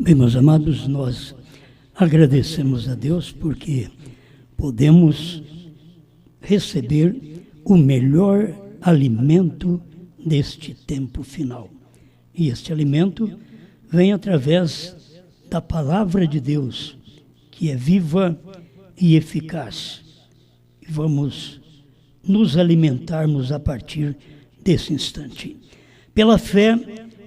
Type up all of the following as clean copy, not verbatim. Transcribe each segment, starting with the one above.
Bem, meus amados, nós agradecemos a Deus porque podemos receber o melhor alimento deste tempo final. E este alimento vem através da palavra de Deus, que é viva e eficaz. E vamos nos alimentarmos a partir desse instante. Pela fé,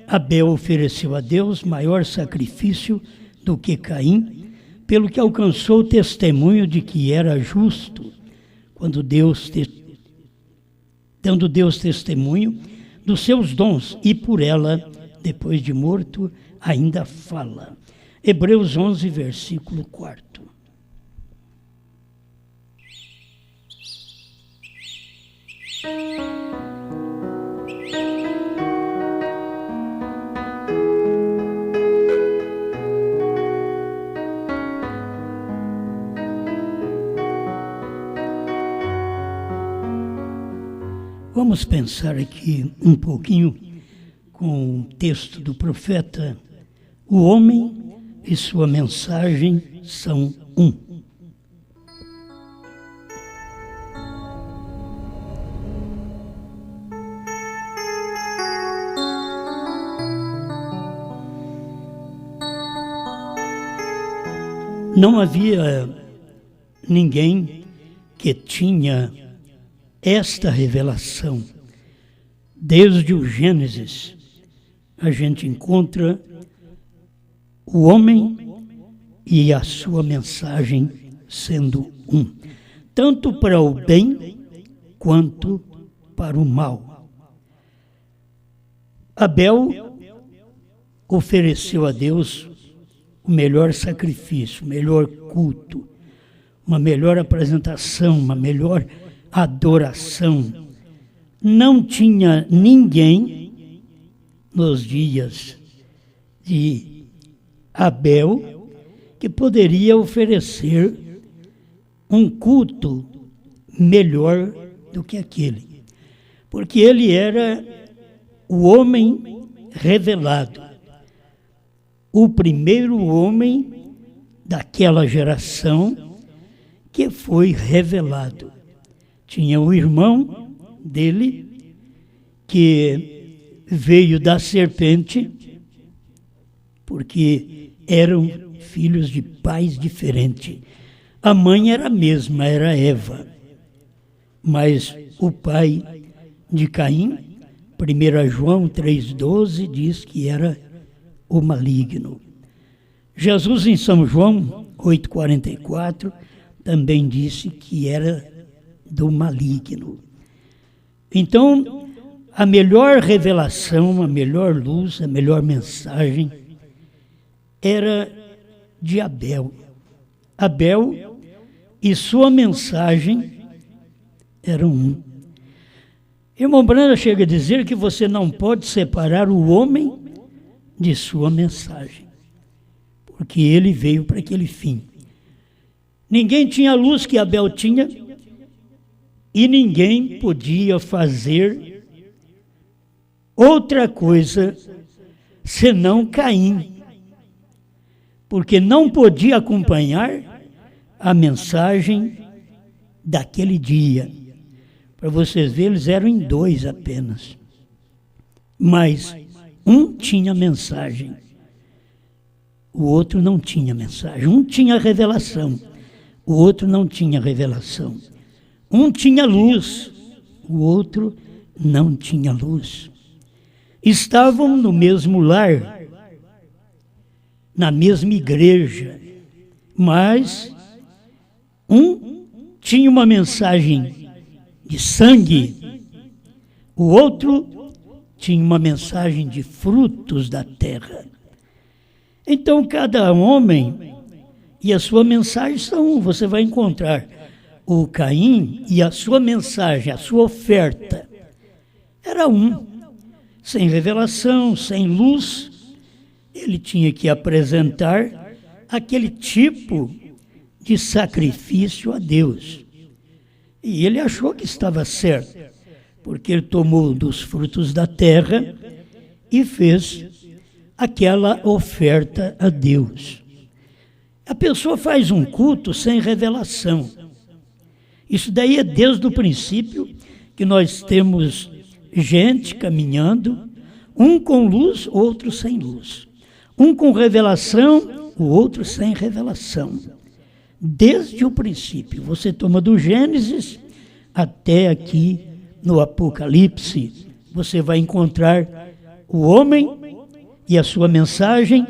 Abel ofereceu a Deus maior sacrifício do que Caim, pelo que alcançou o testemunho de que era justo, dando Deus testemunho dos seus dons, e por ela, depois de morto, ainda fala. Hebreus 11, versículo 4. Vamos pensar aqui um pouquinho com o texto do profeta. O homem e sua mensagem são um. Não havia ninguém que tinha esta revelação. Desde o Gênesis, a gente encontra o homem e a sua mensagem sendo um, tanto para o bem quanto para o mal. Abel ofereceu a Deus o melhor sacrifício, o melhor culto, uma melhor apresentação, uma melhor adoração. Não tinha ninguém nos dias de Abel que poderia oferecer um culto melhor do que aquele, porque ele era o homem revelado, o primeiro homem daquela geração que foi revelado. Tinha o irmão dele, que veio da serpente, porque eram filhos de pais diferentes. A mãe era a mesma, era Eva. Mas o pai de Caim, 1 João 3,12, diz que era o maligno. Jesus, em São João 8,44, também disse que era do maligno. Então, a melhor revelação, a melhor luz, a melhor mensagem era de Abel. Abel e sua mensagem eram um. Irmão Branda chega a dizer que você não pode separar o homem de sua mensagem, porque ele veio para aquele fim. Ninguém tinha a luz que Abel tinha, e ninguém podia fazer outra coisa senão Caim, porque não podia acompanhar a mensagem daquele dia. Para vocês verem, eles eram em dois apenas, mas um tinha mensagem, o outro não tinha mensagem. Um tinha revelação, o outro não tinha revelação. Um tinha luz, o outro não tinha luz. Estavam no mesmo lar, na mesma igreja, mas um tinha uma mensagem de sangue, o outro tinha uma mensagem de frutos da terra. Então, cada homem e a sua mensagem são, você vai encontrar o Caim e a sua mensagem, a sua oferta, era um. Sem revelação, sem luz, ele tinha que apresentar aquele tipo de sacrifício a Deus. E ele achou que estava certo, porque ele tomou dos frutos da terra e fez aquela oferta a Deus. A pessoa faz um culto sem revelação. Isso daí é desde o princípio que nós temos gente caminhando, um com luz, outro sem luz. Um com revelação, o outro sem revelação. Desde o princípio, você toma do Gênesis até aqui no Apocalipse, você vai encontrar o homem e a sua mensagem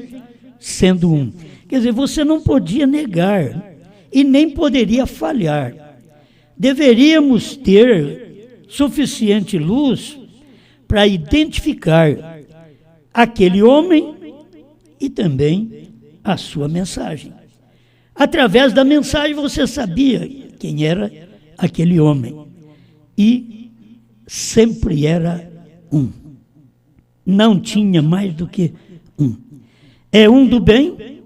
sendo um. Quer dizer, você não podia negar e nem poderia falhar. Deveríamos ter suficiente luz para identificar aquele homem e também a sua mensagem. Através da mensagem você sabia quem era aquele homem. E sempre era um. Não tinha mais do que um. É um do bem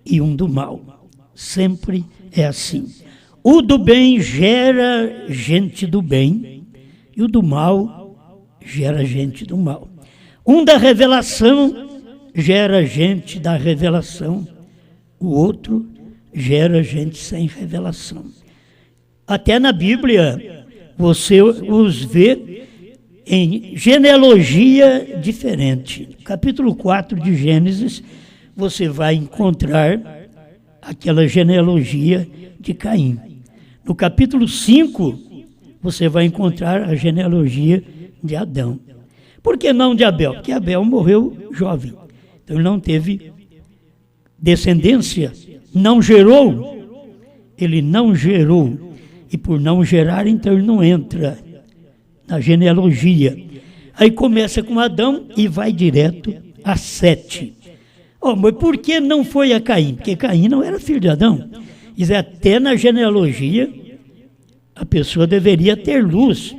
e um do mal. Sempre é assim. O do bem gera gente do bem e o do mal gera gente do mal. Um da revelação gera gente da revelação, o outro gera gente sem revelação. Até na Bíblia você os vê em genealogia diferente. No capítulo 4 de Gênesis, você vai encontrar aquela genealogia de Caim. No capítulo 5, você vai encontrar a genealogia de Adão. Por que não de Abel? Porque Abel morreu jovem. Então ele não teve descendência, não gerou. Ele não gerou. E por não gerar, então ele não entra na genealogia. Aí começa com Adão e vai direto a Sete. Oh, mas por que não foi a Caim? Porque Caim não era filho de Adão. Diz, até na genealogia a pessoa deveria ter luz.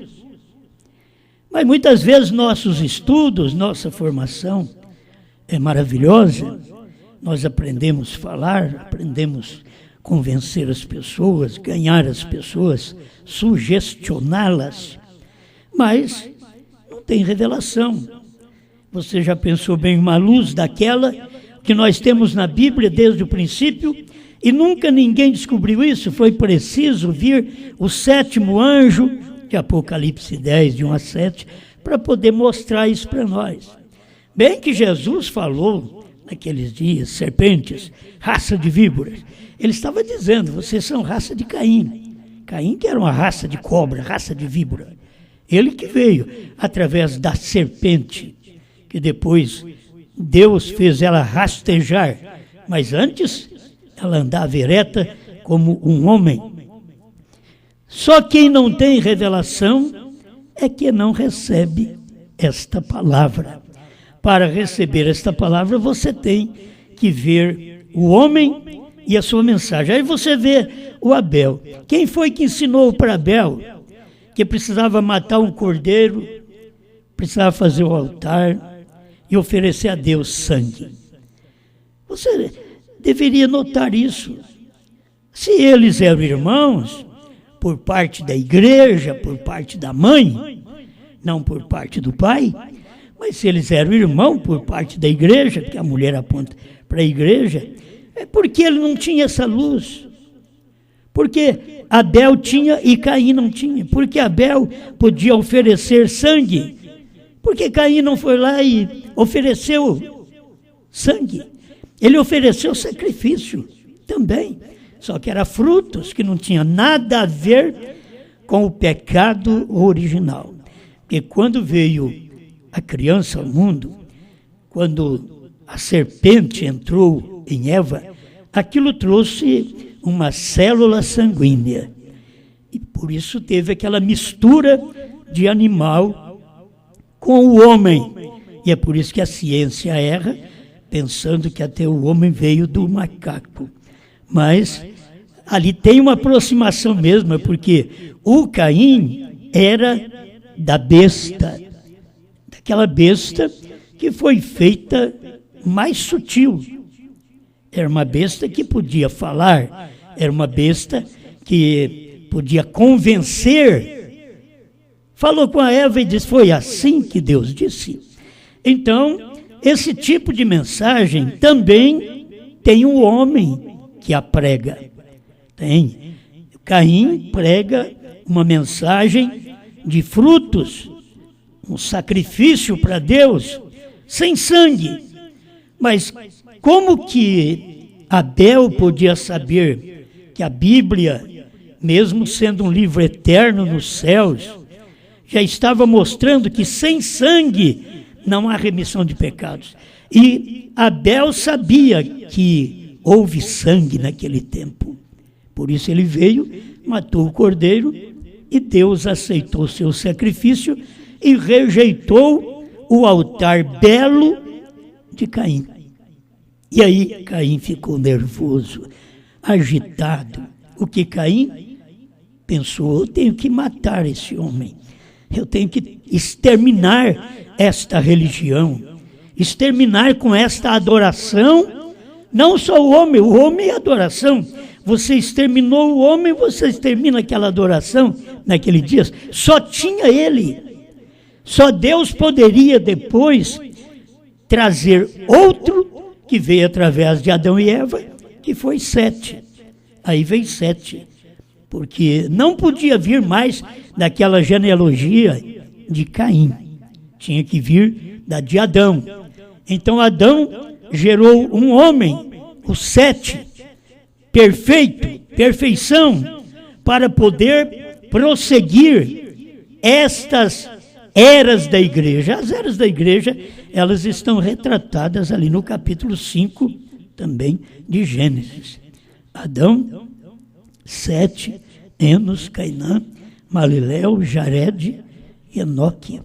Mas muitas vezes nossos estudos, nossa formação é maravilhosa. Nós aprendemos a falar, aprendemos a convencer as pessoas, ganhar as pessoas, sugestioná-las. Mas não tem revelação. Você já pensou bem uma luz daquela que nós temos na Bíblia desde o princípio e nunca ninguém descobriu isso? Foi preciso vir o sétimo anjo, de Apocalipse 10, de 1 a 7, para poder mostrar isso para nós. Bem que Jesus falou naqueles dias, serpentes, raça de víboras. Ele estava dizendo, vocês são raça de Caim. Caim que era uma raça de cobra, raça de víbora. Ele que veio através da serpente, que depois Deus fez ela rastejar, mas antes ela andava ereta como um homem. Só quem não tem revelação é que não recebe esta palavra. Para receber esta palavra, você tem que ver o homem e a sua mensagem. Aí você vê o Abel. Quem foi que ensinou para Abel que precisava matar um cordeiro, precisava fazer o altar e oferecer a Deus sangue? Você deveria notar isso. Se eles eram irmãos, por parte da igreja, por parte da mãe, não por parte do pai, mas se eles eram irmãos por parte da igreja, porque a mulher aponta para a igreja, é porque ele não tinha essa luz. Porque Abel tinha e Caim não tinha. Porque Abel podia oferecer sangue. Porque Caim não foi lá e ofereceu sangue. Ele ofereceu sacrifício também. Só que era frutos que não tinha nada a ver com o pecado original. Porque quando veio a criança ao mundo, quando a serpente entrou em Eva, aquilo trouxe uma célula sanguínea. E por isso teve aquela mistura de animal com o homem. E é por isso que a ciência erra, pensando que até o homem veio do macaco. Mas ali tem uma aproximação mesmo, porque o Caim era da besta, daquela besta que foi feita mais sutil. Era uma besta que podia falar, era uma besta que podia convencer. Falou com a Eva e disse, foi assim que Deus disse. Então, esse tipo de mensagem também tem um homem que a prega. Tem. Caim prega uma mensagem de frutos, um sacrifício para Deus, sem sangue. Mas como que Abel podia saber que a Bíblia, mesmo sendo um livro eterno nos céus, já estava mostrando que sem sangue não há remissão de pecados? E Abel sabia que houve sangue naquele tempo. Por isso ele veio, matou o cordeiro, e Deus aceitou seu sacrifício e rejeitou o altar belo de Caim. E aí Caim ficou nervoso, agitado. O que Caim pensou? Eu tenho que matar esse homem. Eu tenho que exterminar esta religião, exterminar com esta adoração, não só o homem é adoração. Você exterminou o homem, você extermina aquela adoração naquele dia. Só tinha ele. Só Deus poderia depois trazer outro que veio através de Adão e Eva, que foi Sete. Aí veio Sete, porque não podia vir mais daquela genealogia de Caim. Tinha que vir da de Adão. Então Adão gerou um homem, o Sete, perfeito, perfeição, para poder prosseguir estas eras da igreja. As eras da igreja, elas estão retratadas ali no capítulo 5 também de Gênesis. Adão, Sete, Enos, Cainã, Malileu, Jared e Enoque.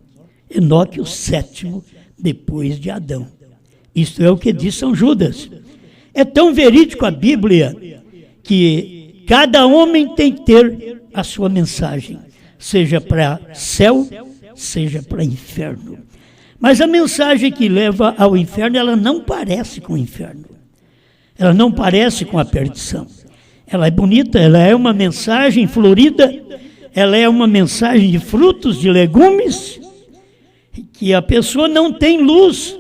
Enoque, o sétimo depois de Adão. Isto é o que diz São Judas. É tão verídico a Bíblia que cada homem tem que ter a sua mensagem, seja para céu, seja para inferno. Mas a mensagem que leva ao inferno, ela não parece com o inferno. Ela não parece com a perdição. Ela é bonita, ela é uma mensagem florida, ela é uma mensagem de frutos, de legumes, que a pessoa não tem luz.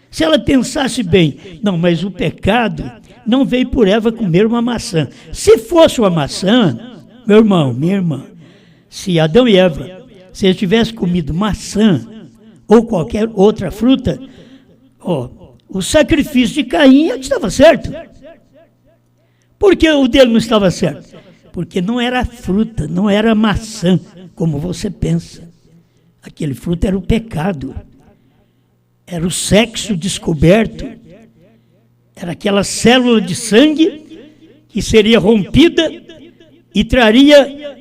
Se ela pensasse bem, não, mas o pecado não veio por Eva comer uma maçã. Se fosse uma maçã, meu irmão, minha irmã, se Adão e Eva, se eles tivessem comido maçã ou qualquer outra fruta, o sacrifício de Caim estava certo. Por que o dele não estava certo? Porque não era fruta, não era maçã, como você pensa. Aquele fruto era o pecado. Era o sexo descoberto. Era aquela célula de sangue que seria rompida e traria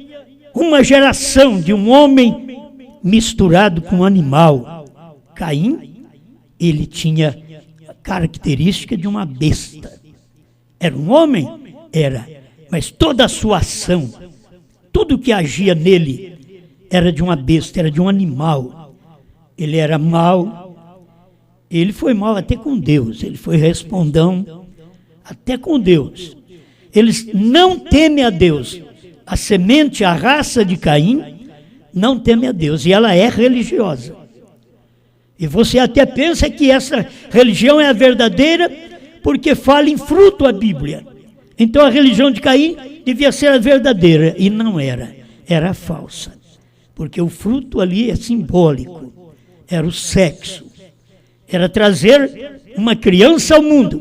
uma geração de um homem misturado com um animal. Caim, ele tinha a característica de uma besta. Era um homem? Era. Mas toda a sua ação, tudo que agia nele, era de uma besta, era de um animal. Ele era mau. Ele foi mal até com Deus, ele foi respondão até com Deus. Eles não temem a Deus. A semente, a raça de Caim, não teme a Deus, e ela é religiosa. E você até pensa que essa religião é a verdadeira, porque fala em fruto a Bíblia. Então a religião de Caim devia ser a verdadeira, e não era, era falsa. Porque o fruto ali é simbólico, era o sexo. Era trazer uma criança ao mundo.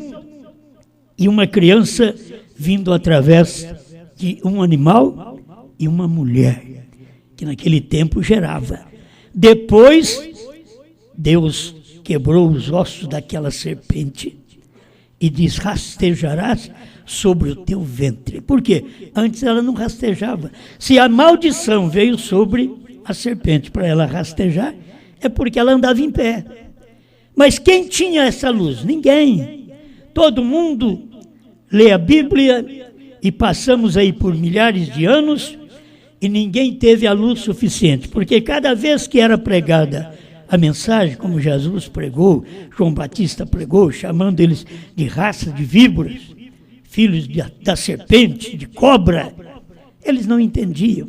E uma criança vindo através de um animal e uma mulher, que naquele tempo gerava. Depois, Deus quebrou os ossos daquela serpente e diz: rastejarás sobre o teu ventre. Por quê? Antes ela não rastejava. Se a maldição veio sobre a serpente para ela rastejar, é porque ela andava em pé. Mas quem tinha essa luz? Ninguém. Todo mundo lê a Bíblia e passamos aí por milhares de anos e ninguém teve a luz suficiente. Porque cada vez que era pregada a mensagem, como Jesus pregou, João Batista pregou, chamando eles de raça de víboras, filhos da serpente, de cobra, eles não entendiam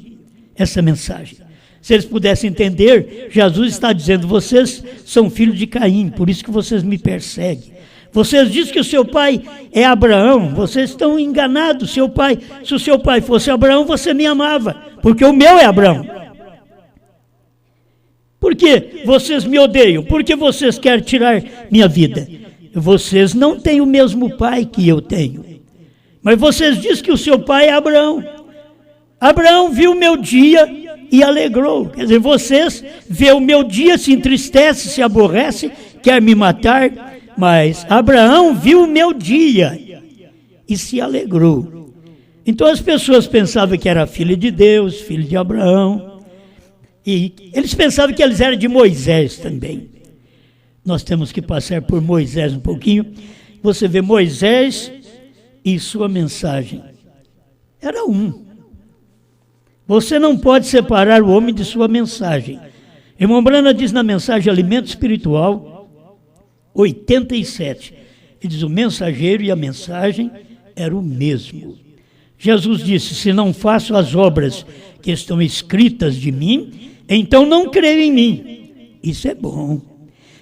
essa mensagem. Se eles pudessem entender, Jesus está dizendo, vocês são filhos de Caim, por isso que vocês me perseguem. Vocês dizem que o seu pai é Abraão, vocês estão enganados. Se o seu pai fosse Abraão, você me amava, porque o meu é Abraão. Por que vocês me odeiam? Porque vocês querem tirar minha vida. Vocês não têm o mesmo pai que eu tenho. Mas vocês dizem que o seu pai é Abraão. Abraão viu o meu dia e alegrou. Quer dizer, vocês vê o meu dia, se entristece, se aborrece, quer me matar. Mas Abraão viu o meu dia e se alegrou. Então as pessoas pensavam que era filho de Deus, filho de Abraão. E eles pensavam que eles eram de Moisés também. Nós temos que passar por Moisés um pouquinho. Você vê Moisés e sua mensagem. Era um. Você não pode separar o homem de sua mensagem. Irmão Brana diz na mensagem Alimento Espiritual, 87. Ele diz, o mensageiro e a mensagem eram o mesmo. Jesus disse, se não faço as obras que estão escritas de mim, então não creio em mim. Isso é bom.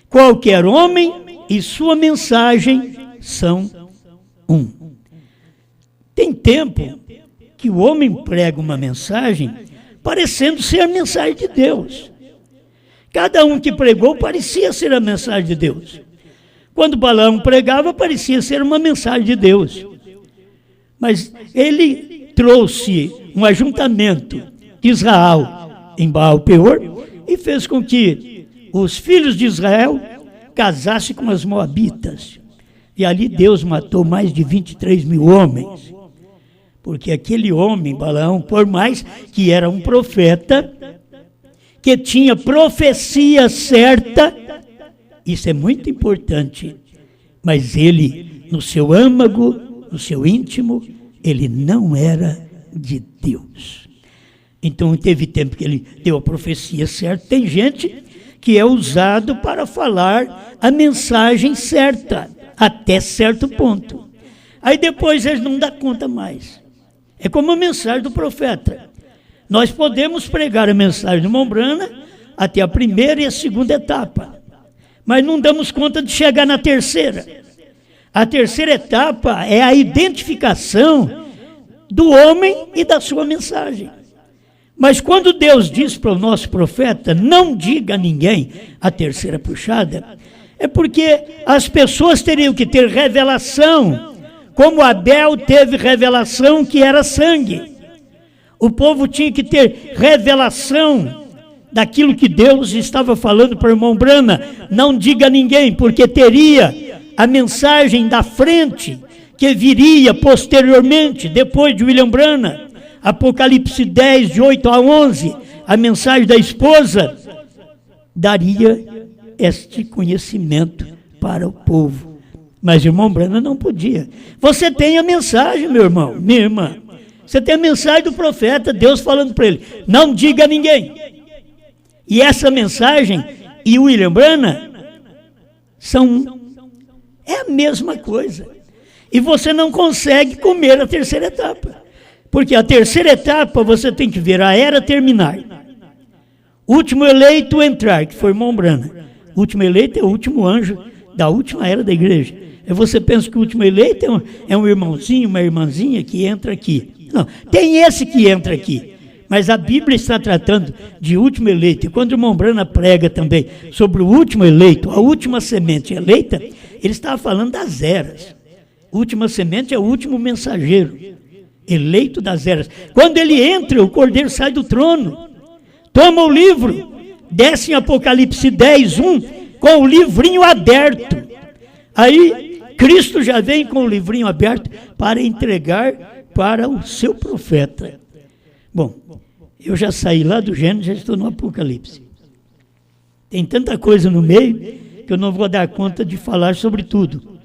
Qualquer homem e sua mensagem são um. Tem tempo que o homem prega uma mensagem parecendo ser a mensagem de Deus. Cada um que pregou parecia ser a mensagem de Deus. Quando Balaão pregava, parecia ser uma mensagem de Deus. Mas ele trouxe um ajuntamento de Israel em Baal-Peor e fez com que os filhos de Israel casassem com as moabitas. E ali Deus matou mais de 23 mil homens. Porque aquele homem, Balaão, por mais que era um profeta, que tinha profecia certa, isso é muito importante, mas ele, no seu âmago, no seu íntimo, ele não era de Deus. Então teve tempo que ele deu a profecia certa. Tem gente que é usado para falar a mensagem certa, até certo ponto. Aí depois eles não dão conta mais. É como a mensagem do profeta. Nós podemos pregar a mensagem de Mombrana até a primeira e a segunda etapa, mas não damos conta de chegar na terceira. A terceira etapa é a identificação do homem e da sua mensagem. Mas quando Deus diz para o nosso profeta, não diga a ninguém a terceira puxada, é porque as pessoas teriam que ter revelação, como Abel teve revelação que era sangue. O povo tinha que ter revelação daquilo que Deus estava falando para o irmão Brana. Não diga a ninguém, porque teria a mensagem da frente, que viria posteriormente, depois de William Brana. Apocalipse 10, de 8 a 11, a mensagem da esposa, daria este conhecimento para o povo. Mas o irmão Brana não podia. Você tem a mensagem, meu irmão, minha irmã. Você tem a mensagem do profeta, Deus falando para ele, não diga a ninguém. E essa mensagem e o William Brana é a mesma coisa. E você não consegue comer a terceira etapa. Porque a terceira etapa você tem que ver a era terminar. Último eleito entrar, que foi irmão Brana. O último eleito é o último anjo da última era da igreja. E você pensa que o último eleito é um irmãozinho, uma irmãzinha que entra aqui. Não, tem esse que entra aqui. Mas a Bíblia está tratando de último eleito. E quando o irmão Brana prega também sobre o último eleito, a última semente eleita, ele estava falando das eras. A última semente é o último mensageiro, eleito das eras. Quando ele entra, o cordeiro sai do trono, toma o livro, desce em Apocalipse 10, 1, com o livrinho aberto. Aí, Cristo já vem com o livrinho aberto para entregar para o seu profeta. Bom, eu já saí lá do Gênesis, já estou no Apocalipse. Tem tanta coisa no meio que eu não vou dar conta de falar sobre tudo.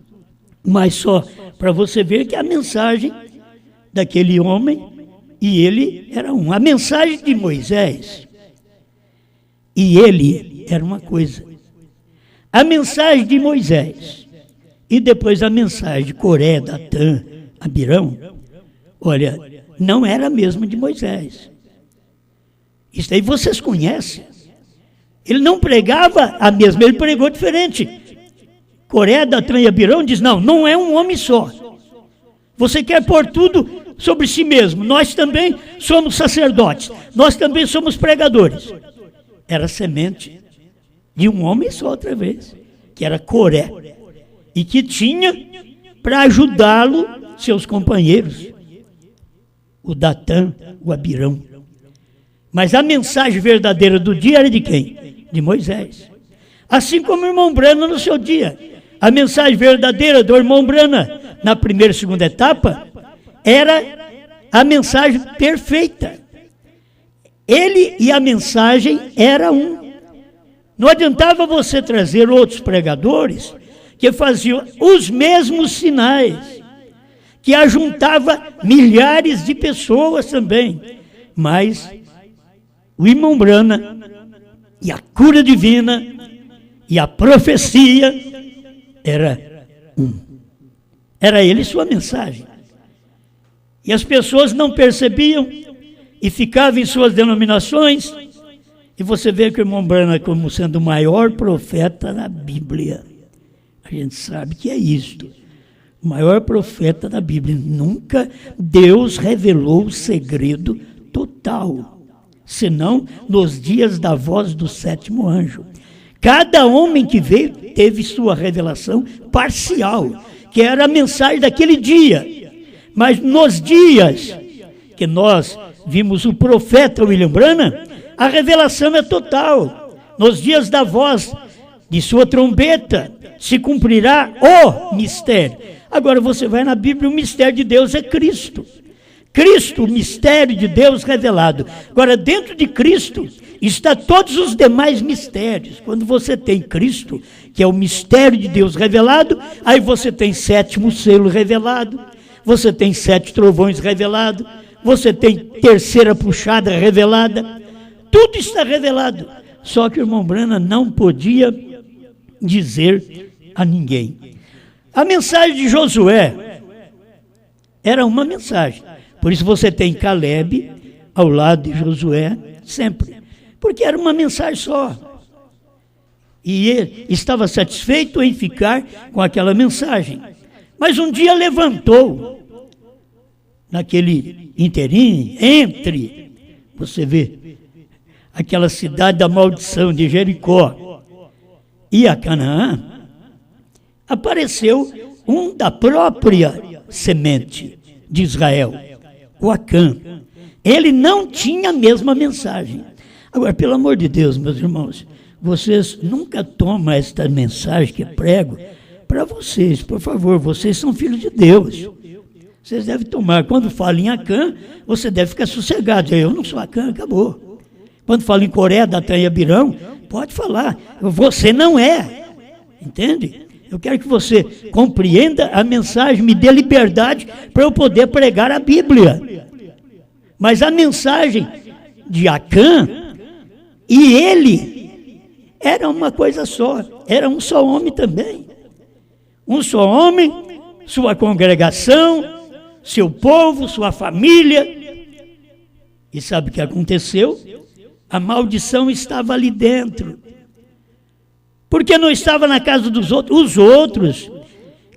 Mas só para você ver que a mensagem daquele homem, e ele era um. A mensagem de Moisés e ele era uma coisa. A mensagem de Moisés e depois a mensagem de Coré, Datã, Abirão, olha, não era a mesma de Moisés. Isso aí vocês conhecem. Ele não pregava a mesma, ele pregou diferente. Coré, Datã e Abirão diz, não é um homem só. Você quer pôr tudo sobre si mesmo. Nós também somos sacerdotes. Nós também somos pregadores. Era semente de um homem só outra vez, que era Coré. E que tinha para ajudá-lo seus companheiros. O Datã, o Abirão. Mas a mensagem verdadeira do dia era de quem? De Moisés. Assim como o irmão Brana no seu dia. A mensagem verdadeira do irmão Brana na primeira e segunda etapa era a mensagem perfeita. Ele e a mensagem era um. Não adiantava você trazer outros pregadores que faziam os mesmos sinais, que ajuntava milhares de pessoas também. Mas o irmão Brana e a cura divina e a profecia era um. Era ele sua mensagem. E as pessoas não percebiam e ficavam em suas denominações. E você vê que o irmão Brana como sendo o maior profeta da Bíblia. A gente sabe que é isto. O maior profeta da Bíblia. Nunca Deus revelou o segredo total, senão nos dias da voz do sétimo anjo. Cada homem que veio teve sua revelação parcial, que era a mensagem daquele dia. Mas nos dias que nós vimos o profeta William Branham, a revelação é total. Nos dias da voz de sua trombeta se cumprirá o mistério. Agora você vai na Bíblia, o mistério de Deus é Cristo. Cristo, o mistério de Deus revelado. Agora, dentro de Cristo está todos os demais mistérios. Quando você tem Cristo, que é o mistério de Deus revelado, aí você tem sétimo selo revelado, você tem 7 trovões revelado, você tem terceira puxada revelada, tudo está revelado. Só que o irmão Branham não podia dizer a ninguém. A mensagem de Josué era uma mensagem. Por isso você tem Caleb ao lado de Josué sempre. Porque era uma mensagem só. E ele estava satisfeito em ficar com aquela mensagem. Mas um dia levantou, naquele interim, entre, você vê, aquela cidade da maldição de Jericó e a Canaã, apareceu um da própria semente de Israel, o Acã. Ele não tinha a mesma mensagem. Agora, pelo amor de Deus, meus irmãos, vocês nunca tomam esta mensagem que prego para vocês, por favor, vocês são filhos de Deus. Vocês devem tomar. Quando fala em Acã, você deve ficar sossegado. Eu não sou Acã, acabou. Quando fala em Coré, Datã e Abirão, pode falar. Você não é. Entende? Eu quero que você compreenda a mensagem, me dê liberdade para eu poder pregar a Bíblia. Mas a mensagem de Acã e ele era uma coisa só. Era um só homem também. Um só homem, sua congregação, seu povo, sua família. E sabe o que aconteceu? A maldição estava ali dentro. Porque não estava na casa dos outros. Os outros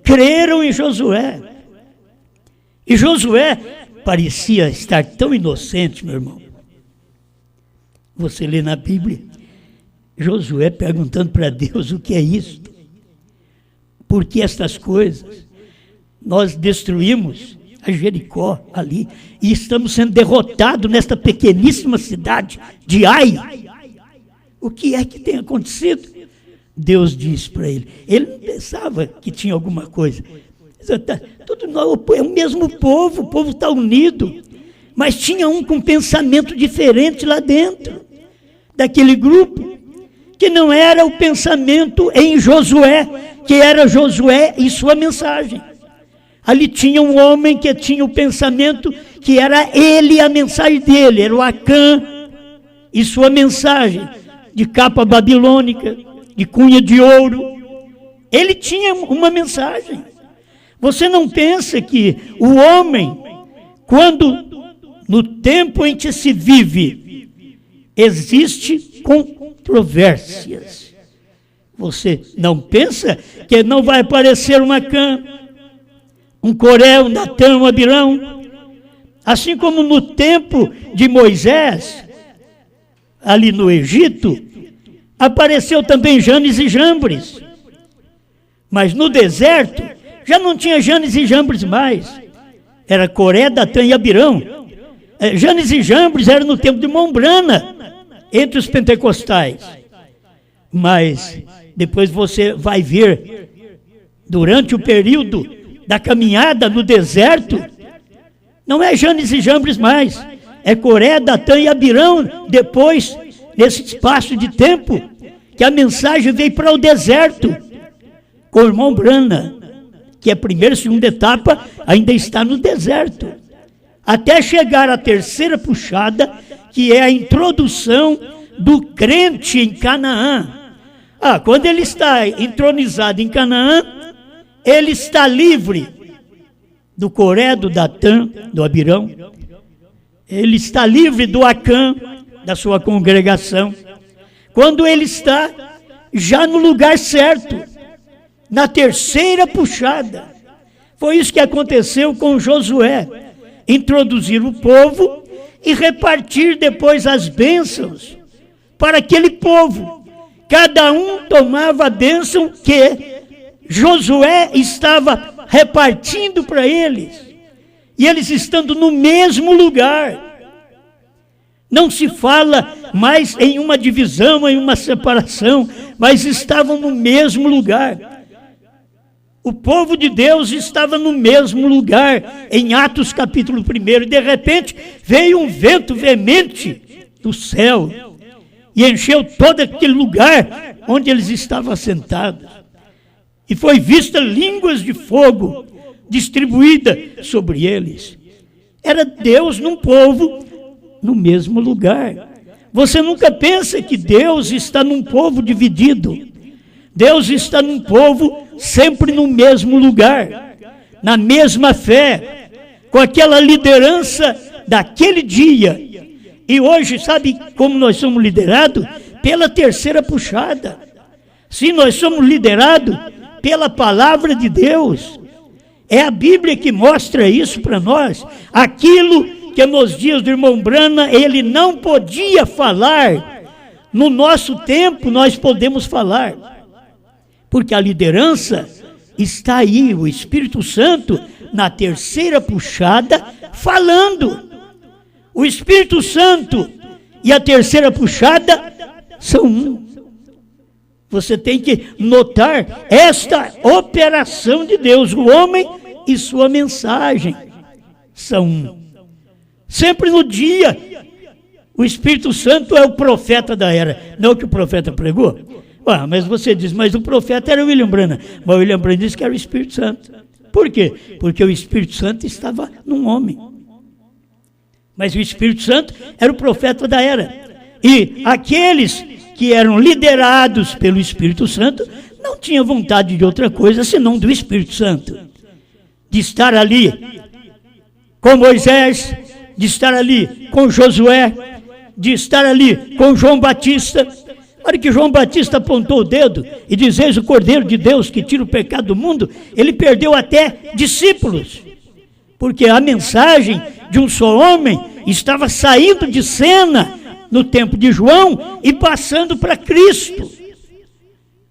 creram em Josué. E Josué parecia estar tão inocente, meu irmão. Você lê na Bíblia, Josué perguntando para Deus o que é isto. Por que estas coisas? Nós destruímos a Jericó ali e estamos sendo derrotados nesta pequeníssima cidade de Ai. O que é que tem acontecido? Deus disse para ele. Ele não pensava que tinha alguma coisa. É o mesmo povo, o povo está unido. Mas tinha um com pensamento diferente lá dentro, daquele grupo, que não era o pensamento em Josué, que era Josué e sua mensagem. Ali tinha um homem que tinha o pensamento que era ele, a mensagem dele, era o Acã e sua mensagem, de capa babilônica, de cunha de ouro. Ele tinha uma mensagem. Você não pensa que o homem, quando no tempo em que se vive, existe controvérsias. Você não pensa que não vai aparecer uma Acã, um Coré, um Datã, um Abirão? Assim como no tempo de Moisés, ali no Egito, apareceu também Janes e Jambres. Mas no deserto, já não tinha Janes e Jambres mais. Era Coré, Datã e Abirão. Janes e Jambres eram no tempo de Mombrana, entre os pentecostais. Mas depois você vai ver, durante o período da caminhada no deserto, não é Janes e Jambres mais, é Coré, Datã e Abirão, depois, nesse espaço de tempo, que a mensagem veio para o deserto, com o irmão Brana, que é a primeira e segunda etapa, ainda está no deserto, até chegar à terceira puxada, que é a introdução do crente em Canaã. Quando ele está entronizado em Canaã, ele está livre do Coré, do Datã, do Abirão. Ele está livre do Acã, da sua congregação. Quando ele está já no lugar certo, na terceira puxada. Foi isso que aconteceu com Josué. Introduzir o povo e repartir depois as bênçãos para aquele povo. Cada um tomava a bênção que Josué estava repartindo para eles. E eles estando no mesmo lugar. Não se fala mais em uma divisão, em uma separação, mas estavam no mesmo lugar. O povo de Deus estava no mesmo lugar, em Atos capítulo 1. E de repente veio um vento veemente do céu e encheu todo aquele lugar onde eles estavam assentados. E foi vista línguas de fogo distribuída sobre eles. Era Deus num povo no mesmo lugar. Você nunca pensa que Deus está num povo dividido. Deus está num povo sempre no mesmo lugar, na mesma fé, com aquela liderança daquele dia. E hoje, sabe como nós somos liderados? Pela terceira puxada. Sim, nós somos liderados pela palavra de Deus. É a Bíblia que mostra isso para nós. Aquilo que nos dias do irmão Brana, ele não podia falar, no nosso tempo nós podemos falar. Porque a liderança está aí, o Espírito Santo, na terceira puxada, falando. O Espírito Santo e a terceira puxada são um. Você tem que notar esta operação de Deus. O homem e sua mensagem são um. Sempre no dia, o Espírito Santo é o profeta da era. Não é o que o profeta pregou? Mas você diz, mas o profeta era o William Branham. Mas o William Branham disse que era o Espírito Santo. Por quê? Porque o Espírito Santo estava num homem. Mas o Espírito Santo era o profeta da era. E aqueles que eram liderados pelo Espírito Santo não tinham vontade de outra coisa senão do Espírito Santo. De estar ali com Moisés, de estar ali com Josué, de estar ali com João Batista. A hora que João Batista apontou o dedo e diz: eis o Cordeiro de Deus que tira o pecado do mundo, ele perdeu até discípulos. Porque a mensagem de um só homem estava saindo de cena no tempo de João e passando para Cristo.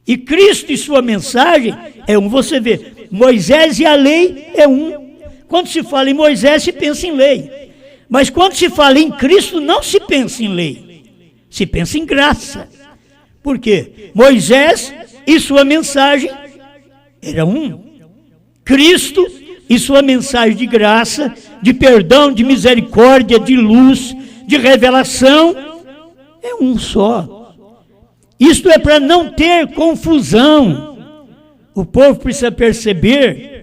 E Cristo e sua mensagem é um. Você vê, Moisés e a lei é um. Quando se fala em Moisés, se pensa em lei. Mas quando se fala em Cristo, não se pensa em lei. Se pensa em graça. Por quê? Moisés e sua mensagem era um. Cristo e sua mensagem de graça, de perdão, de misericórdia, de luz, de revelação, é um só. Isto é para não ter confusão. O povo precisa perceber.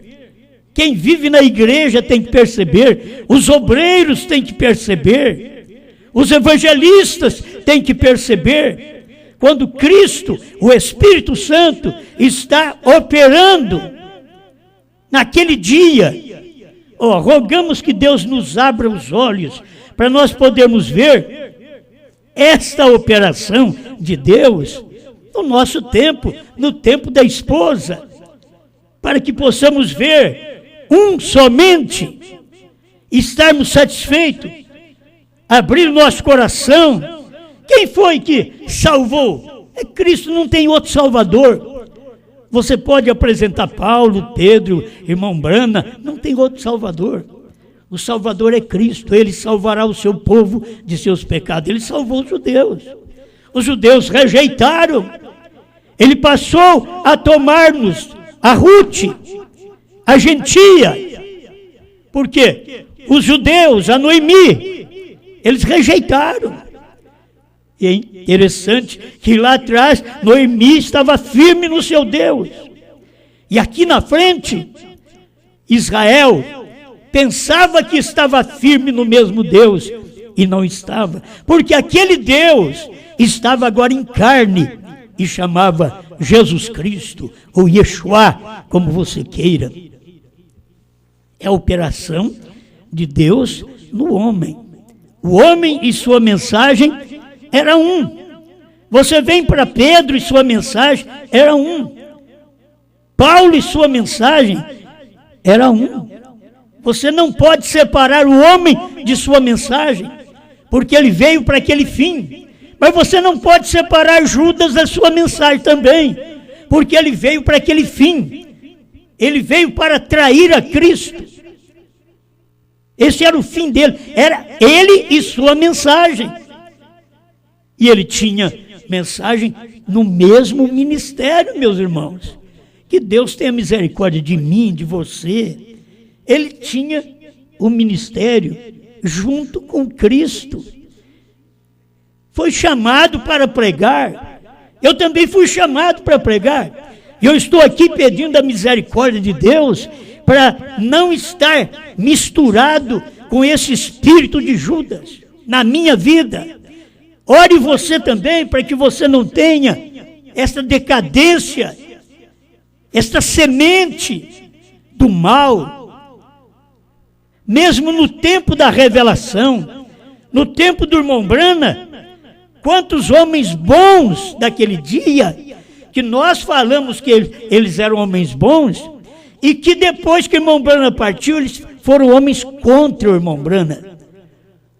Quem vive na igreja tem que perceber. Os obreiros têm que perceber. Os evangelistas têm que perceber. Quando Cristo, o Espírito Santo, está operando naquele dia, rogamos que Deus nos abra os olhos para nós podermos ver esta operação de Deus no nosso tempo, no tempo da esposa, para que possamos ver um somente, estarmos satisfeitos, abrir nosso coração. Quem foi que salvou? É Cristo, não tem outro Salvador. Você pode apresentar Paulo, Pedro, irmão Brana, não tem outro Salvador. O Salvador é Cristo, Ele salvará o seu povo de seus pecados. Ele salvou os judeus. Os judeus rejeitaram. Ele passou a tomar-nos a Ruth, a gentia. Por quê? Os judeus, a Noemi, eles rejeitaram. E é interessante que lá atrás Noemi estava firme no seu Deus. E aqui na frente, Israel pensava que estava firme no mesmo Deus e não estava, porque aquele Deus estava agora em carne e chamava Jesus Cristo, ou Yeshua, como você queira. É a operação de Deus no homem. O homem e sua mensagem era um. Você vem para Pedro e sua mensagem era um. Paulo e sua mensagem era um. Você não pode separar o homem de sua mensagem, porque ele veio para aquele fim. Mas você não pode separar Judas da sua mensagem também, porque ele veio para aquele fim. Ele veio para trair a Cristo. Esse era o fim dele, era ele e sua mensagem. E ele tinha mensagem no mesmo ministério, meus irmãos. Que Deus tenha misericórdia de mim, de você. Ele tinha o ministério junto com Cristo. Foi chamado para pregar. Eu também fui chamado para pregar. E eu estou aqui pedindo a misericórdia de Deus para não estar misturado com esse espírito de Judas na minha vida. Ore você também para que você não tenha essa decadência, esta semente do mal. Mesmo no tempo da revelação, no tempo do irmão Brana, quantos homens bons daquele dia, que nós falamos que eles eram homens bons, e que depois que o irmão Brana partiu, eles foram homens contra o irmão Brana.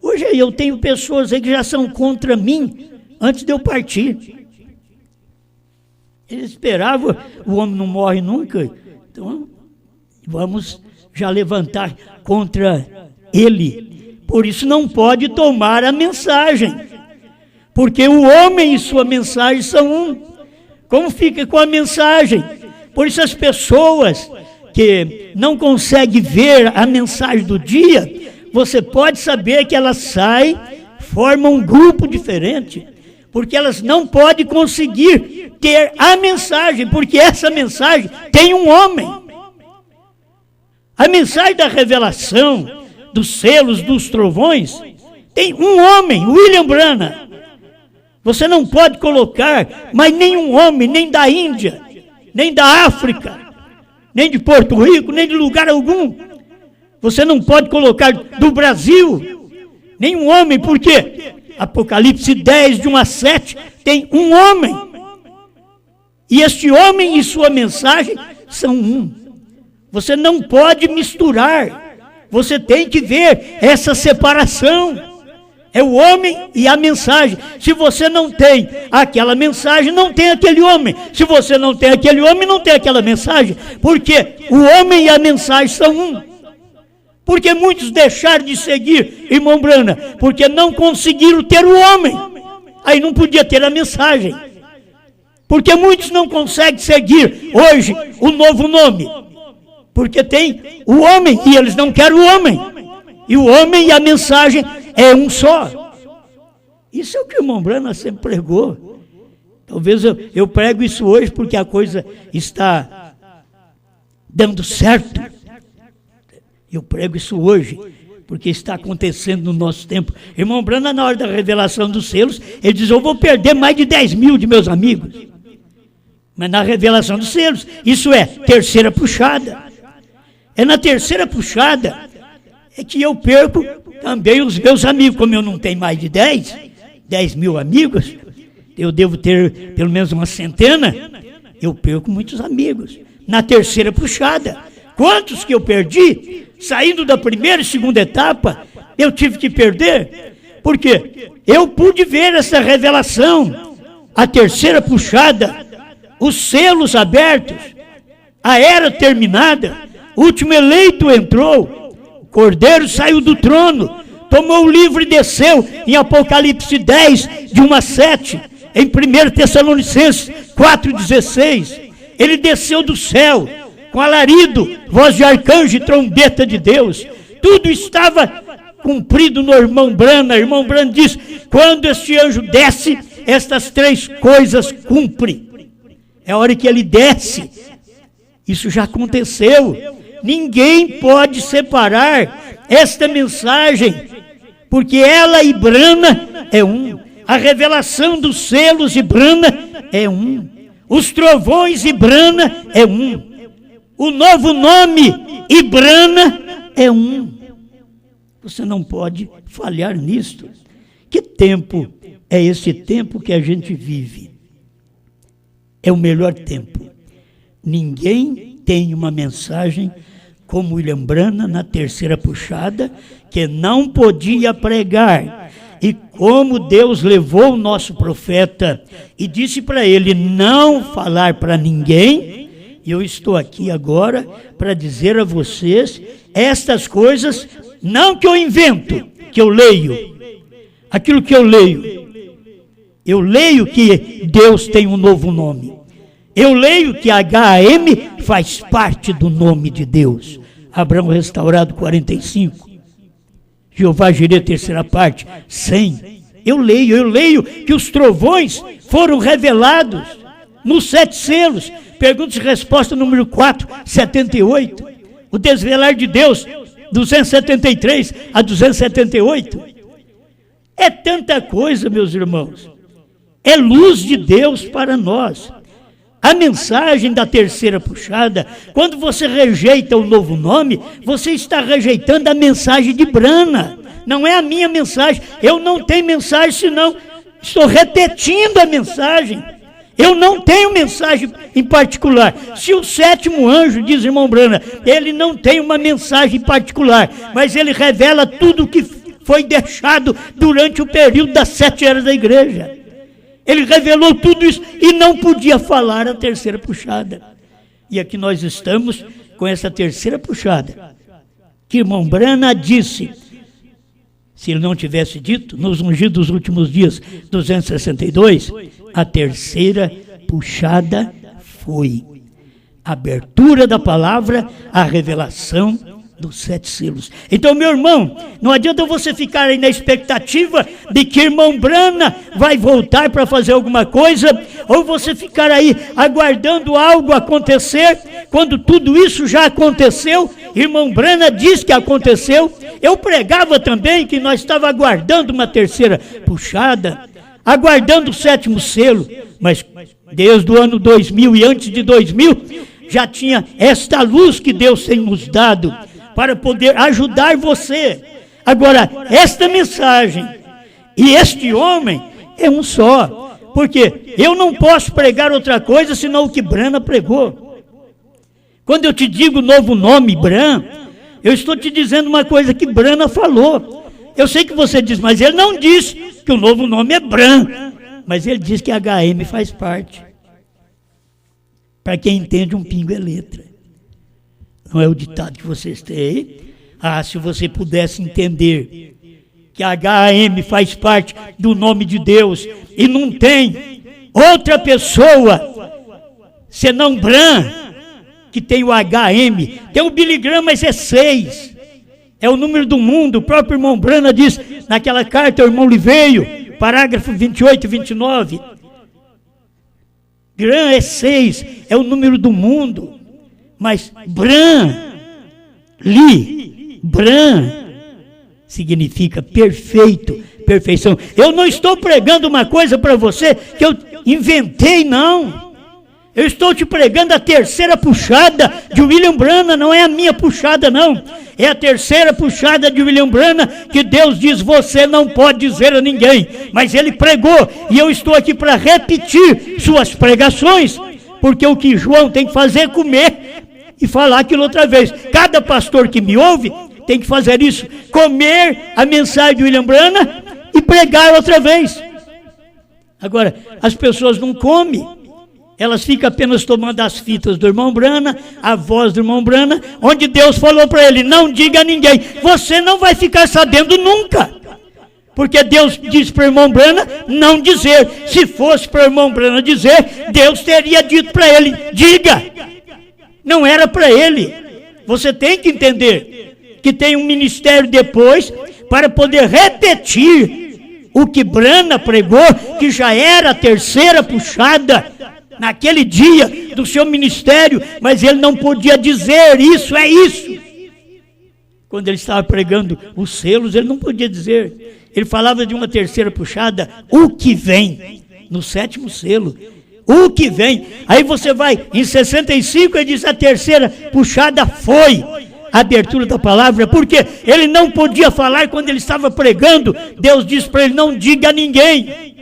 Hoje eu tenho pessoas aí que já são contra mim, antes de eu partir. Eles esperavam, o homem não morre nunca, então vamos já levantar contra ele. Por isso não pode tomar a mensagem, porque o homem e sua mensagem são um. Como fica com a mensagem? Por isso as pessoas que não conseguem ver a mensagem do dia, você pode saber que elas saem, formam um grupo diferente, porque elas não podem conseguir ter a mensagem, porque essa mensagem tem um homem. A mensagem da revelação, dos selos, dos trovões, tem um homem, William Brana. Você não pode colocar mais nenhum homem, nem da Índia, nem da África, nem de Porto Rico, nem de lugar algum. Você não pode colocar do Brasil nenhum homem, porque Apocalipse 10, de 1 a 7, tem um homem. E este homem e sua mensagem são um. Você não pode misturar. Você tem que ver essa separação. É o homem e a mensagem. Se você não tem aquela mensagem, não tem aquele homem. Se você não tem aquele homem, não tem aquela mensagem. Porque o homem e a mensagem são um. Porque muitos deixaram de seguir, irmão Brana, porque não conseguiram ter o homem. Aí não podia ter a mensagem. Porque muitos não conseguem seguir hoje o novo nome. Porque tem o homem e eles não querem o homem. E o homem e a mensagem é um só. Isso é o que o irmão Brana sempre pregou. Talvez eu prego isso hoje porque a coisa está dando certo. Eu prego isso hoje porque está acontecendo no nosso tempo. Irmão Brana, na hora da revelação dos selos, ele diz: eu vou perder mais de 10 mil de meus amigos. Mas na revelação dos selos, isso é terceira puxada. É na terceira puxada é que eu perco também os meus amigos. Como eu não tenho mais de 10, 10 mil amigos, eu devo ter pelo menos uma centena, eu perco muitos amigos. Na terceira puxada, quantos que eu perdi? Saindo da primeira e segunda etapa, eu tive que perder, porque eu pude ver essa revelação, a terceira puxada, os selos abertos, a era terminada, o último eleito entrou, o Cordeiro saiu do trono, tomou o livro e desceu, em Apocalipse 10, de 1 a 7, em 1 Tessalonicenses 4,16, ele desceu do céu, com alarido, voz de arcanjo e trombeta de Deus, tudo estava cumprido no irmão Brana. Irmão Brana diz, quando este anjo desce, estas 3 coisas cumpre, é a hora que ele desce, isso já aconteceu, ninguém pode separar esta mensagem, porque ela e Brana é um, a revelação dos selos de Brana é um, os trovões e Brana é um, o novo nome e Brana é um. Você não pode falhar nisto. Que tempo é esse tempo que a gente vive? É o melhor tempo. Ninguém tem uma mensagem como William Branham na terceira puxada, que não podia pregar. E como Deus levou o nosso profeta e disse para ele não falar para ninguém, e eu estou aqui agora para dizer a vocês estas coisas, não que eu invento, que eu leio. Aquilo que eu leio que Deus tem um novo nome. Eu leio que HAM faz parte do nome de Deus. Abraão restaurado 45. Jeová Jireh, terceira parte, 100. Eu leio que os trovões foram revelados nos 7 selos. Perguntas e resposta número 4, 78. O desvelar de Deus, 273 a 278. É tanta coisa, meus irmãos. É luz de Deus para nós. A mensagem da terceira puxada, quando você rejeita o novo nome, você está rejeitando a mensagem de Brana. Não é a minha mensagem. Eu não tenho mensagem, senão estou repetindo a mensagem. Eu não tenho mensagem em particular. Se o 7º anjo, diz o irmão Brana, ele não tem uma mensagem em particular, mas ele revela tudo o que foi deixado durante o período das 7 eras da igreja. Ele revelou tudo isso e não podia falar a terceira puxada. E aqui nós estamos com essa terceira puxada, que irmão Brana disse, se ele não tivesse dito, nos ungidos dos últimos dias, 262, a terceira puxada foi a abertura da palavra, a revelação dos 7 selos. Então, meu irmão, não adianta você ficar aí na expectativa de que irmão Brana vai voltar para fazer alguma coisa, ou você ficar aí aguardando algo acontecer, quando tudo isso já aconteceu. Irmão Brana diz que aconteceu. Eu pregava também que nós estávamos aguardando uma terceira puxada, aguardando o 7º selo, mas desde o ano 2000 e antes de 2000, já tinha esta luz que Deus tem nos dado, para poder ajudar você. Agora, esta mensagem e este homem é um só, porque eu não posso pregar outra coisa senão o que Brana pregou. Quando eu te digo novo nome, Bran, eu estou te dizendo uma coisa que Brana falou. Eu sei que você diz, mas ele não disse que o novo nome é Bran, mas ele diz que HM faz parte. Para quem entende, um pingo é letra. Não é o ditado que vocês têm. Se você pudesse entender que HM faz parte do nome de Deus e não tem outra pessoa senão Bran que tem o HM. Tem o Billy Graham, mas é 6. É o número do mundo. O próprio irmão Brana diz naquela carta ao irmão Liveio, parágrafo 28 e 29. Graham é 6, é o número do mundo. Mas Bran significa perfeito, perfeição. Eu não estou pregando uma coisa para você que eu inventei, não. Eu estou te pregando a terceira puxada de William Branham, não é a minha puxada não. É a terceira puxada de William Branham que Deus diz, você não pode dizer a ninguém. Mas ele pregou e eu estou aqui para repetir suas pregações, porque o que João tem que fazer é comer e falar aquilo outra vez. Cada pastor que me ouve tem que fazer isso, comer a mensagem de William Branham e pregar outra vez. Agora, as pessoas não comem. Elas ficam apenas tomando as fitas do irmão Branham, a voz do irmão Branham, onde Deus falou para ele, não diga a ninguém. Você não vai ficar sabendo nunca. Porque Deus disse para o irmão Branham não dizer. Se fosse para o irmão Branham dizer, Deus teria dito para ele, diga. Não era para ele. Você tem que entender que tem um ministério depois para poder repetir o que Branham pregou, que já era a terceira puxada naquele dia do seu ministério, mas ele não podia dizer isso, é isso. Quando ele estava pregando os selos, ele não podia dizer. Ele falava de uma terceira puxada, o que vem, no 7º selo, o que vem. Aí você vai, em 65, ele diz, a terceira puxada foi a abertura da palavra, porque ele não podia falar quando ele estava pregando. Deus disse para ele, não diga a ninguém.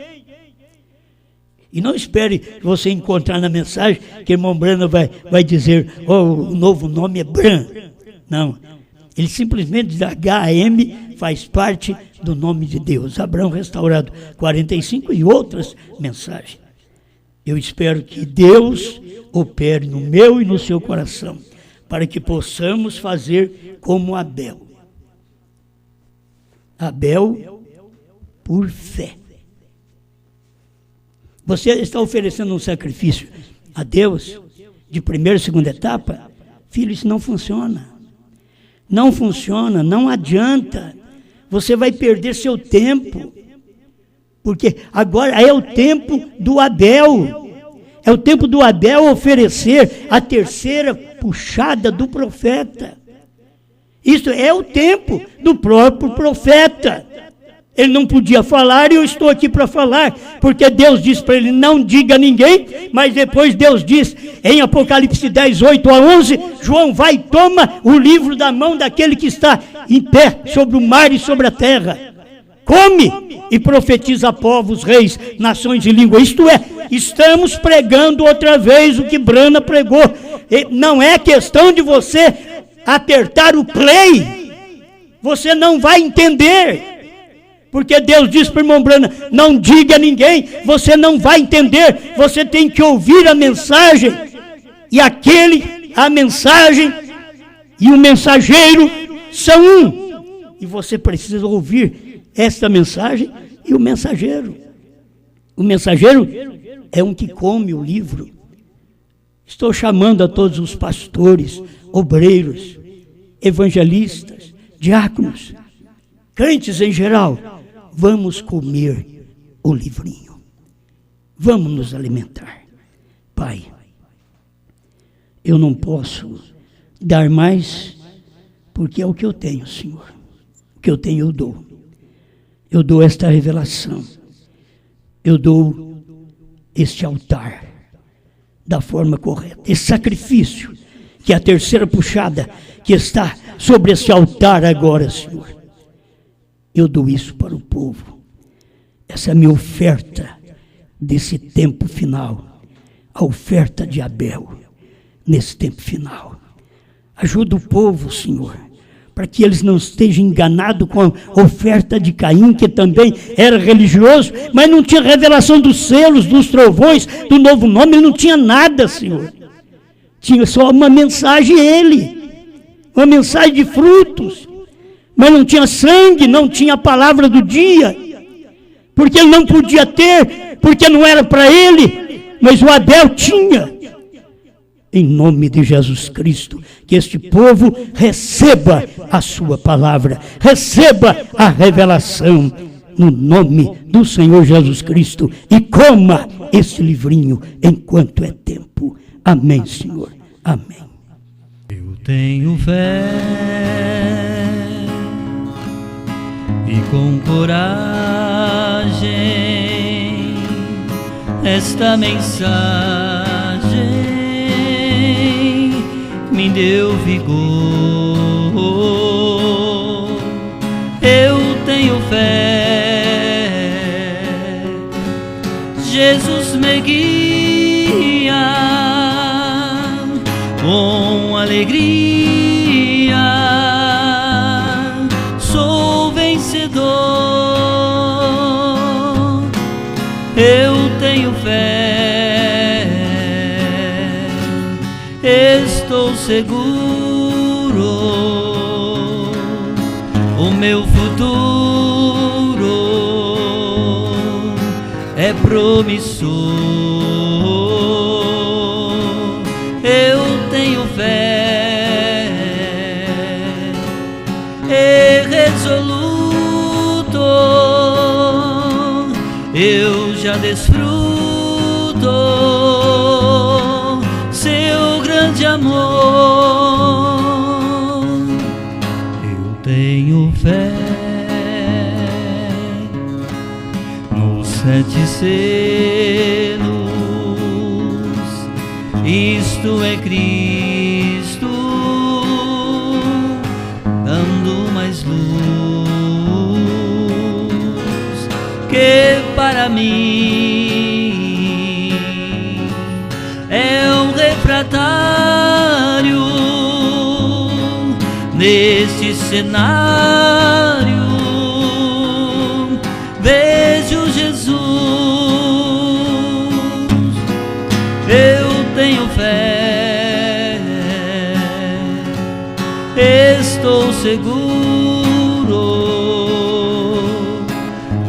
E não espere você encontrar na mensagem que o irmão Branham vai dizer, o novo nome é Branham. Não, ele simplesmente diz, HM faz parte do nome de Deus. Abraão Restaurado 45 e outras mensagens. Eu espero que Deus opere no meu e no seu coração, para que possamos fazer como Abel. Abel por fé. Você está oferecendo um sacrifício a Deus, de primeira e segunda etapa? Filho, isso não funciona. Não funciona, não adianta. Você vai perder seu tempo. Porque agora é o tempo do Abel. É o tempo do Abel oferecer a terceira puxada do profeta. Isso é o tempo do próprio profeta. Ele não podia falar e eu estou aqui para falar, porque Deus disse para ele, não diga a ninguém, mas depois Deus diz, em Apocalipse 10, 8 a 11, João vai e toma o livro da mão daquele que está em pé sobre o mar e sobre a terra. Come e profetiza a povos, reis, nações e línguas. Isto é, estamos pregando outra vez o que Branham pregou. E não é questão de você apertar o play, você não vai entender. Porque Deus disse para o irmão Branham, não diga a ninguém, você não vai entender, você tem que ouvir a mensagem, e a mensagem e o mensageiro são um, e você precisa ouvir esta mensagem e o mensageiro. O mensageiro é um que come o livro. Estou chamando a todos os pastores, obreiros, evangelistas, diáconos, crentes em geral, vamos comer o livrinho. Vamos nos alimentar. Pai, eu não posso dar mais, porque é o que eu tenho, Senhor. O que eu tenho eu dou. Eu dou esta revelação. Eu dou este altar da forma correta. Esse sacrifício, que é a terceira puxada, que está sobre esse altar agora, Senhor. Eu dou isso para o povo. Essa é a minha oferta desse tempo final. A oferta de Abel nesse tempo final. Ajuda o povo, Senhor, para que eles não estejam enganados com a oferta de Caim, que também era religioso, mas não tinha revelação dos selos, dos trovões, do novo nome, ele não tinha nada, Senhor. Tinha só uma mensagem uma mensagem de frutos. Mas não tinha sangue, não tinha a palavra do dia, porque ele não podia ter, porque não era para ele, mas o Abel tinha. Em nome de Jesus Cristo, que este povo receba a sua palavra, receba a revelação, no nome do Senhor Jesus Cristo, e coma esse livrinho enquanto é tempo. Amém, Senhor. Amém. Eu tenho fé e com coragem esta mensagem me deu vigor. Eu tenho fé, Jesus me guia com alegria. Sou vencedor. Eu tenho fé, estou seguro. O meu futuro é promissor. Eu tenho fé e resoluto, eu já desfruto seu grande amor. Eu tenho fé nos 7 selos, isto é Cristo dando mais luz que para mim é um refratário neste cenário. Vejo Jesus. Eu tenho fé, estou seguro.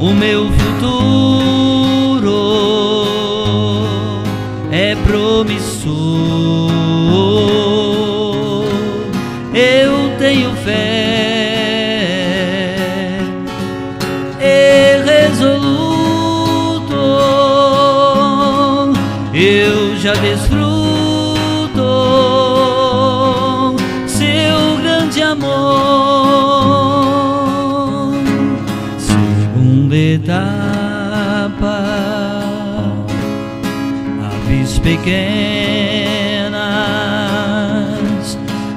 O meu futuro é promissor. Eu tenho fé e resoluto, eu já desfruto seu grande amor. Segunda etapa, aves pequenas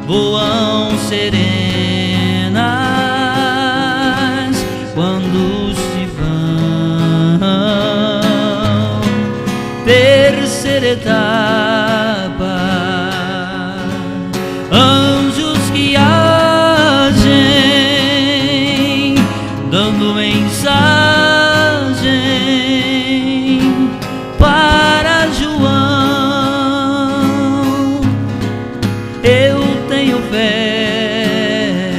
voam serenas quando se vão. Terceira etapa, anjos que agem, dando mensagem para João. Eu tenho fé,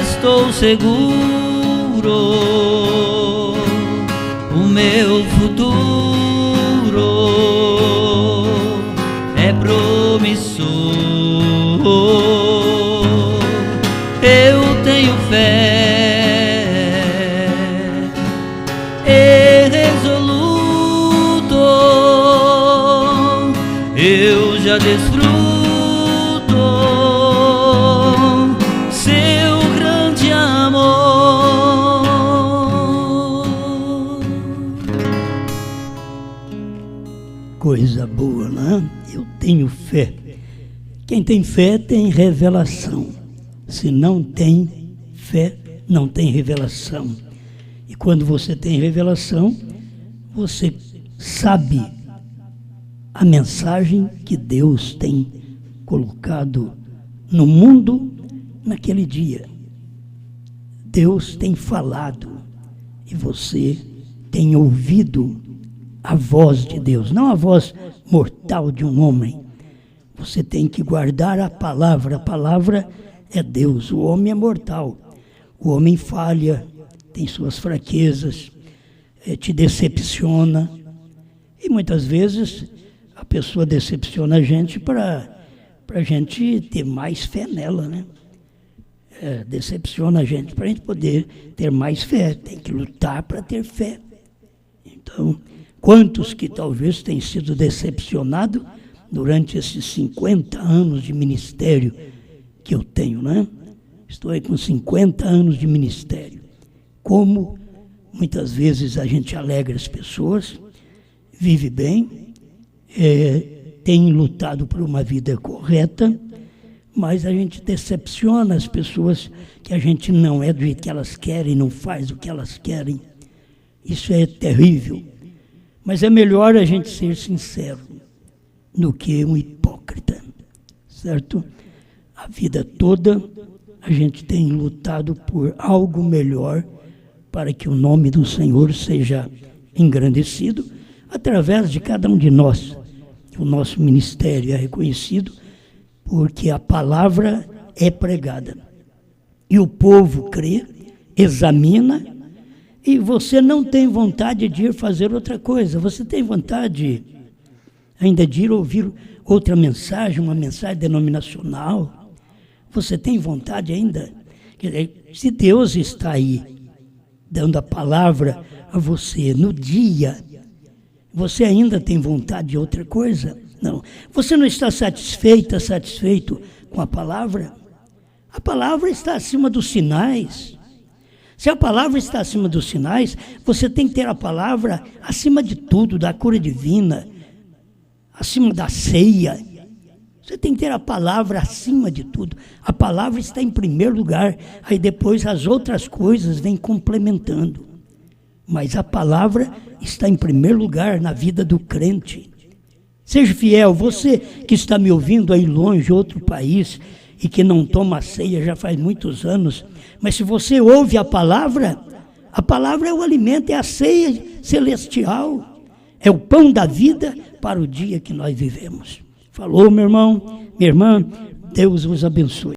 estou seguro. O meu futuro é promissor. Eu tenho fé e resoluto, eu já desfruto seu grande amor. Coisa boa, né? Eu tenho fé. Quem tem fé tem revelação. Se não tem fé, não tem revelação. E quando você tem revelação, você sabe a mensagem que Deus tem colocado no mundo naquele dia. Deus tem falado e você tem ouvido a voz de Deus, não a voz mortal de um homem. Você tem que guardar a palavra é Deus, o homem é mortal, o homem falha, tem suas fraquezas, te decepciona, e muitas vezes a pessoa decepciona a gente para a gente ter mais fé nela, né? Decepciona a gente para a gente poder ter mais fé, tem que lutar para ter fé. Então, quantos que talvez tenham sido decepcionados durante esses 50 anos de ministério que eu tenho, né? Estou aí com 50 anos de ministério. Como muitas vezes a gente alegra as pessoas, vive bem, tem lutado por uma vida correta, mas a gente decepciona as pessoas que a gente não é do jeito que elas querem, não faz o que elas querem. Isso é terrível. Mas é melhor a gente ser sincero do que um hipócrita, certo? A vida toda a gente tem lutado por algo melhor para que o nome do Senhor seja engrandecido através de cada um de nós. O nosso ministério é reconhecido porque a palavra é pregada. E o povo crê, examina, e você não tem vontade de ir fazer outra coisa. Você tem vontade ainda de ir ouvir outra mensagem, uma mensagem denominacional. Você tem vontade ainda? Quer dizer, se Deus está aí, dando a palavra a você no dia, você ainda tem vontade de outra coisa? Não. Você não está satisfeito com a palavra? A palavra está acima dos sinais. Se a palavra está acima dos sinais, você tem que ter a palavra acima de tudo, da cura divina, acima da ceia. Você tem que ter a palavra acima de tudo. A palavra está em primeiro lugar, aí depois as outras coisas vêm complementando. Mas a palavra está em primeiro lugar na vida do crente. Seja fiel, você que está me ouvindo aí longe, outro país, e que não toma ceia já faz muitos anos, mas se você ouve a palavra é o alimento, é a ceia celestial, é o pão da vida para o dia que nós vivemos. Falou, meu irmão, minha irmã, Deus vos abençoe.